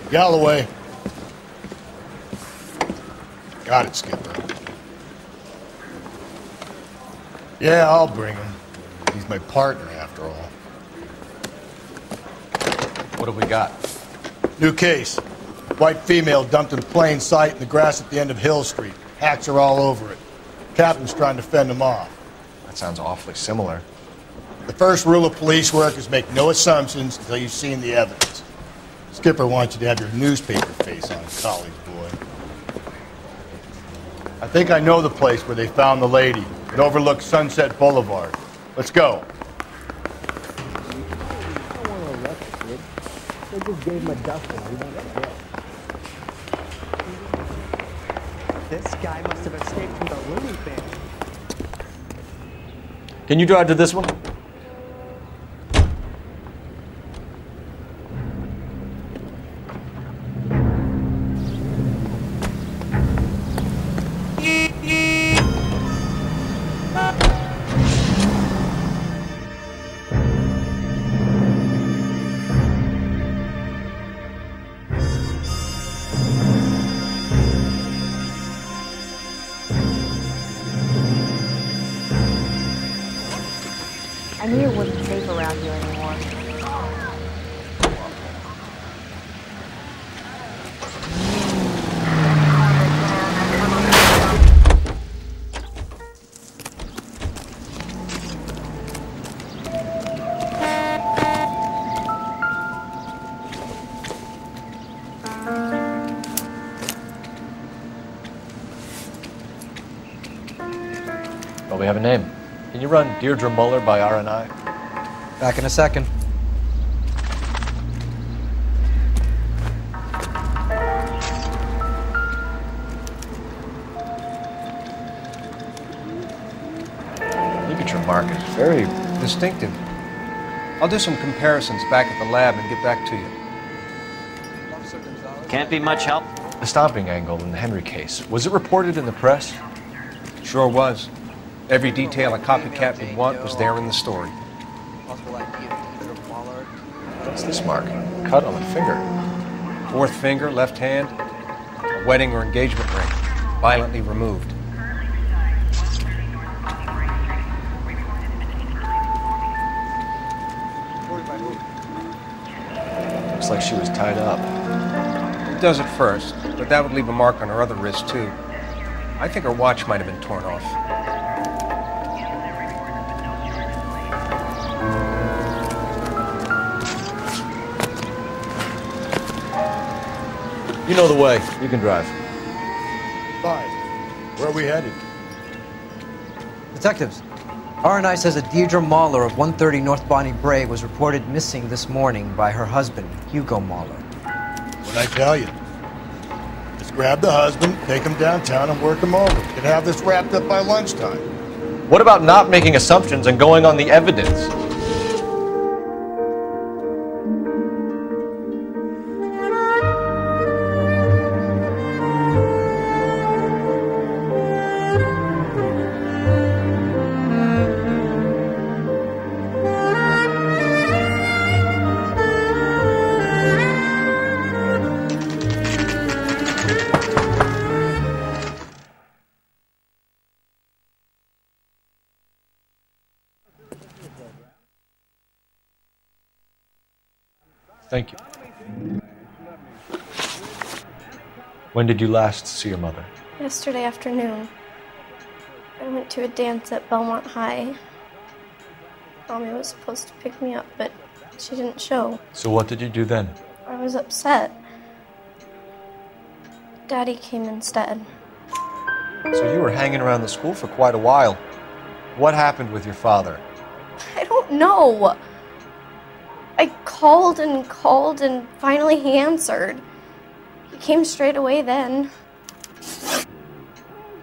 Galloway. Got it, Skipper. Yeah, I'll bring him. He's my partner, after all. What have we got? New case. White female dumped in plain sight in the grass at the end of Hill Street. Hacks are all over it. Captain's trying to fend them off. That sounds awfully similar. The first rule of police work is make no assumptions until you've seen the evidence. Skipper wants you to have your newspaper face on, college boy. I think I know the place where they found the lady. It overlooks Sunset Boulevard. Let's go. They just gave him a dusting. This guy must have escaped from the Looney Bin. Can you drive to this one? I knew it wasn't safe around here anymore. Well, we have a name. Can you run Deirdre Muller by RNI? Back in a second. Ligature mark is very distinctive. I'll do some comparisons back at the lab and get back to you. Can't be much help. The stomping angle in the Henry case. Was it reported in the press? Sure was. Every detail a copycat would want was there in the story. What's this mark? Cut on the finger. Fourth finger, left hand, a wedding or engagement ring, violently removed. Looks like she was tied up. It does at first, but that would leave a mark on her other wrist, too. I think her watch might have been torn off. You know the way. You can drive. Fine. Where are we headed? Detectives, RNI says that Deirdre Muller of 130 North Bonnie Bray was reported missing this morning by her husband, Hugo Muller. What'd I tell you? Just grab the husband, take him downtown, and work him over. Could have this wrapped up by lunchtime. What about not making assumptions and going on the evidence? Thank you. When did you last see your mother? Yesterday afternoon. I went to a dance at Belmont High. Mommy was supposed to pick me up, but she didn't show. So what did you do then? I was upset. Daddy came instead. So you were hanging around the school for quite a while. What happened with your father? I don't know. I called and finally he answered. He came straight away then.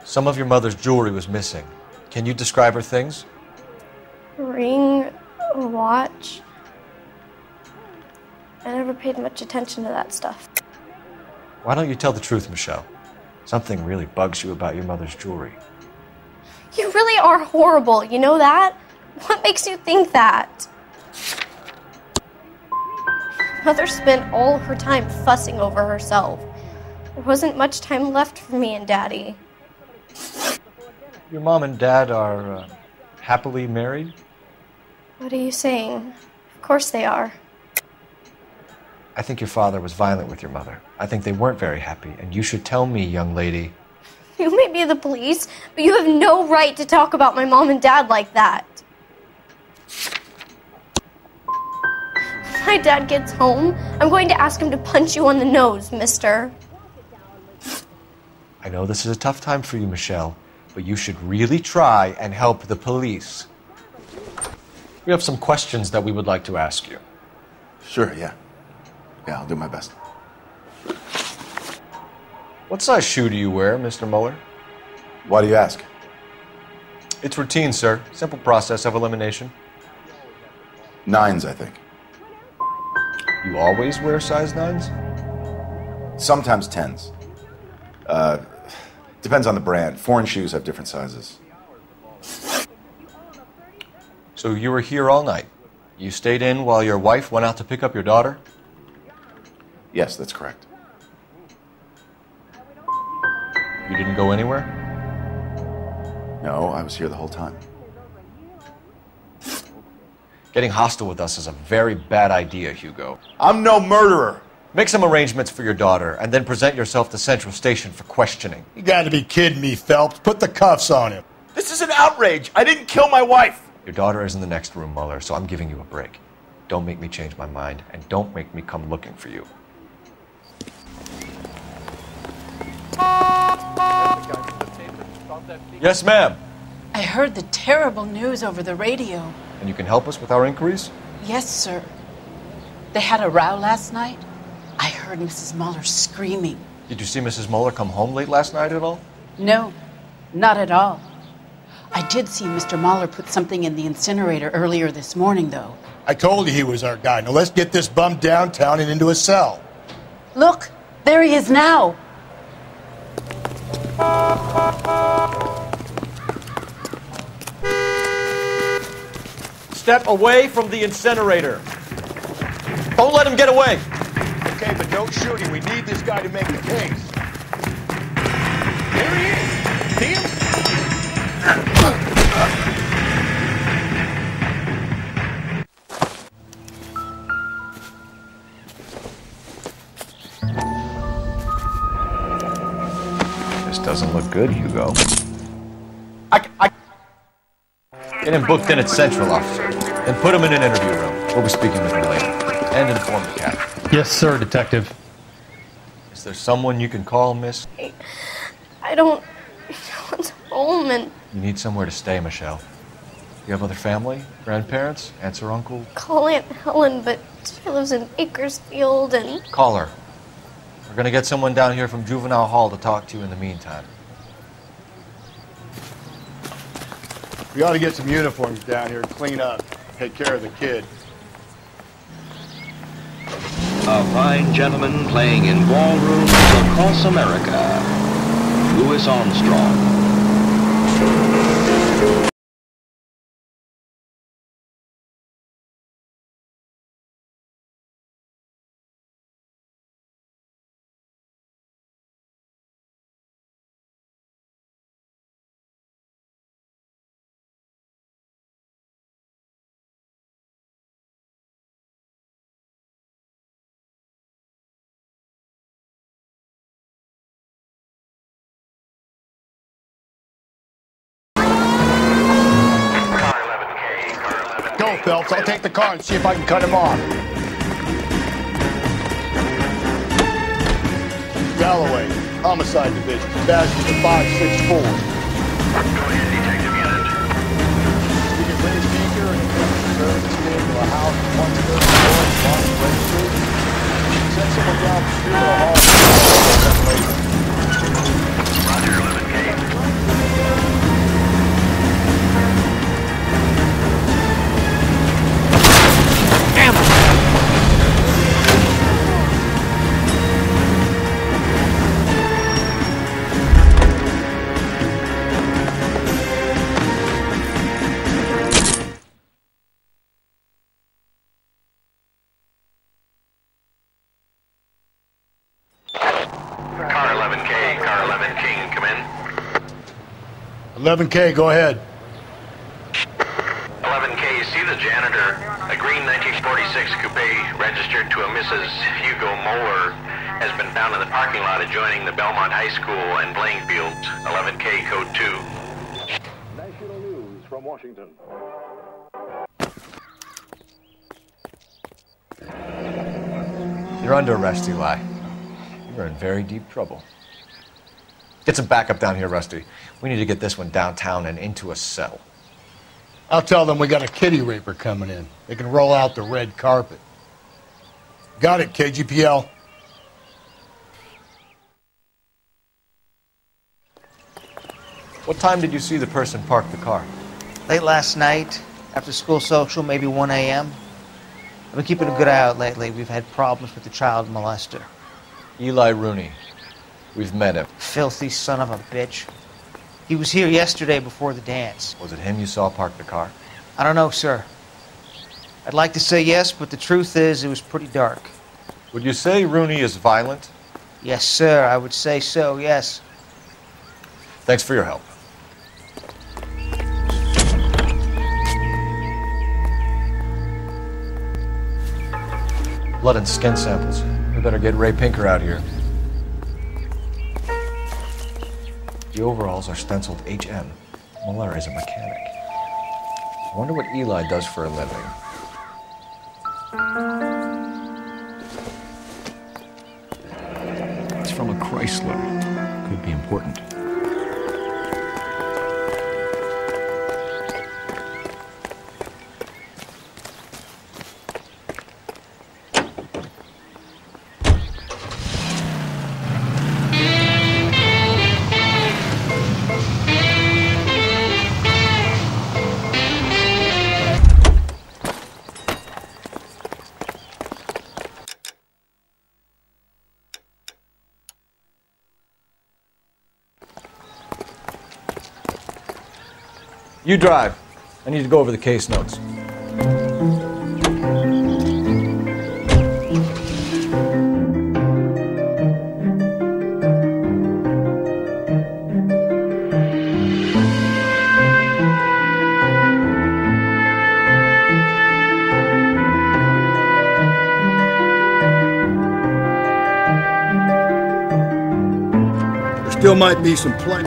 Some of your mother's jewelry was missing. Can you describe her things? A ring, a watch. I never paid much attention to that stuff. Why don't you tell the truth, Michelle? Something really bugs you about your mother's jewelry. You really are horrible, you know that? What makes you think that? Mother spent all her time fussing over herself. There wasn't much time left for me and Daddy. Your mom and dad are happily married? What are you saying? Of course they are. I think your father was violent with your mother. I think they weren't very happy, and you should tell me, young lady. You may be the police, but you have no right to talk about my mom and dad like that. When my dad gets home, I'm going to ask him to punch you on the nose, mister. I know this is a tough time for you, Michelle, but you should really try and help the police. We have some questions that we would like to ask you. Sure, yeah. Yeah, I'll do my best. What size shoe do you wear, Mr. Muller? Why do you ask? It's routine, sir. Simple process of elimination. 9s, I think. You always wear size 9s? Sometimes 10s. Depends on the brand. Foreign shoes have different sizes. So you were here all night. You stayed in while your wife went out to pick up your daughter? Yes, that's correct. You didn't go anywhere? No, I was here the whole time. Getting hostile with us is a very bad idea, Hugo. I'm no murderer. Make some arrangements for your daughter, and then present yourself to Central Station for questioning. You gotta be kidding me, Phelps. Put the cuffs on him. This is an outrage. I didn't kill my wife. Your daughter is in the next room, Muller, so I'm giving you a break. Don't make me change my mind, and don't make me come looking for you. Yes, ma'am. I heard the terrible news over the radio. And you can help us with our inquiries? Yes, sir. They had a row last night. I heard Mrs. Muller screaming. Did you see Mrs. Muller come home late last night at all? No, not at all. I did see Mr. Muller put something in the incinerator earlier this morning, though. I told you he was our guy. Now let's get this bum downtown and into a cell. Look, there he is now. Step away from the incinerator. Don't let him get away. Okay, but don't shoot him. We need this guy to make the case. There he is. See him? This doesn't look good, Hugo. Get him booked in at Central, officer. Then put him in an interview room. We'll be speaking with him later. And inform the captain. Yes, sir, Detective. Is there someone you can call, miss? I don't want home and You need somewhere to stay, Michelle. You have other family? Grandparents? Aunts or uncle? call Aunt Helen, but she lives in Bakersfield and... Call her. We're gonna get someone down here from Juvenile Hall to talk to you in the meantime. We ought to get some uniforms down here and clean up. Take care of the kid. A fine gentleman playing in ballrooms across America. Louis Armstrong. Go, Phelps. I'll take the car and see if I can cut him off. Galloway, Homicide Division. Badge is 564. Go ahead, detective unit. You can bring a speaker and service kid to a house at 134 Long West Street. Send someone down the street or a hall. Roger, 11K. 11K, go ahead. 11K, see the janitor. A green 1946 coupe registered to a Mrs. Hugo Muller has been found in the parking lot adjoining the Belmont High School and playing fields. 11K, code 2. National News from Washington. You're under arrest, Eli. You're in very deep trouble. Get some backup down here, Rusty. We need to get this one downtown and into a cell. I'll tell them we got a kitty raper coming in. They can roll out the red carpet. Got it, KGPL. What time did you see the person park the car? Late last night, after school social, maybe 1 a.m. I've been keeping a good eye out lately. We've had problems with the child molester. Eli Rooney. We've met him. Filthy son of a bitch. He was here yesterday before the dance. Was it him you saw park the car? I don't know, sir. I'd like to say yes, but the truth is it was pretty dark. Would you say Rooney is violent? Yes, sir. I would say so, yes. Thanks for your help. Blood and skin samples. We better get Ray Pinker out here. The overalls are stenciled HM. Muller is a mechanic. I wonder what Eli does for a living. It's from a Chrysler. Could be important. You drive. I need to go over the case notes. There still might be some play.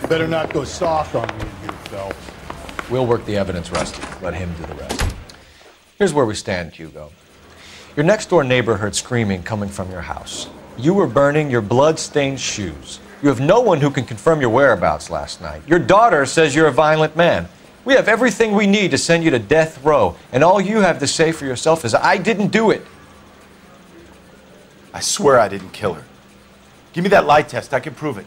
Better not go soft on me here, Phelps. We'll work the evidence, Rusty. Let him do the rest. Here's where we stand, Hugo. Your next-door neighbor heard screaming coming from your house. You were burning your blood-stained shoes. You have no one who can confirm your whereabouts last night. Your daughter says you're a violent man. We have everything we need to send you to death row, and all you have to say for yourself is, I didn't do it. I swear I didn't kill her. Give me that lie test. I can prove it.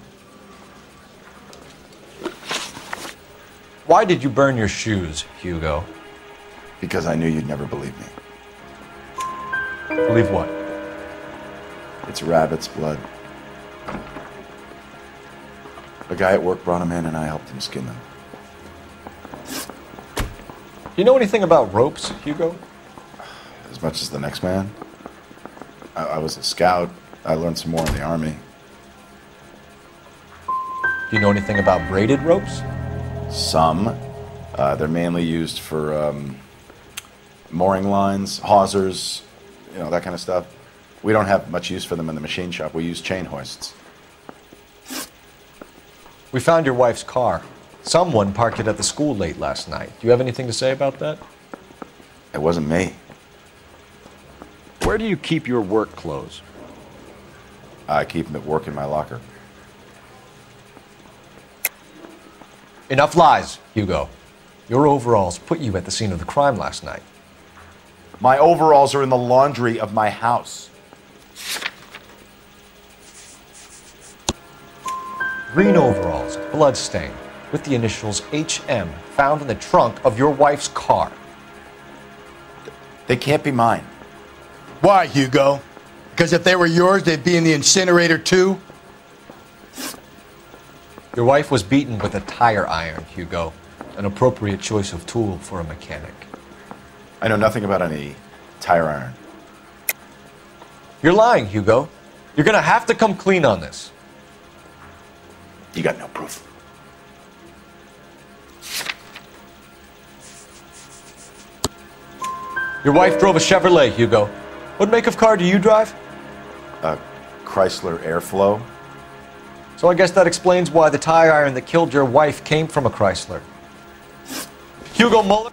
Why did you burn your shoes, Hugo? Because I knew you'd never believe me. Believe what? It's rabbit's blood. A guy at work brought him in and I helped him skin them. You know anything about ropes, Hugo? As much as the next man. I was a scout. I learned some more in the Army. Do you know anything about braided ropes? Some. They're mainly used for mooring lines, hawsers, you know, that kind of stuff. We don't have much use for them in the machine shop. We use chain hoists. We found your wife's car. Someone parked it at the school late last night. Do you have anything to say about that? It wasn't me. Where do you keep your work clothes? I keep them at work in my locker. Enough lies, Hugo. Your overalls put you at the scene of the crime last night. My overalls are in the laundry of my house. Green overalls, bloodstained, with the initials HM, found in the trunk of your wife's car. They can't be mine. Why, Hugo? Because if they were yours, they'd be in the incinerator too? Your wife was beaten with a tire iron, Hugo. An appropriate choice of tool for a mechanic. I know nothing about any tire iron. You're lying, Hugo. You're gonna have to come clean on this. You got no proof. Your wife drove a Chevrolet, Hugo. What make of car do you drive? A Chrysler Airflow. So I guess that explains why the tire iron that killed your wife came from a Chrysler. Hugo Muller?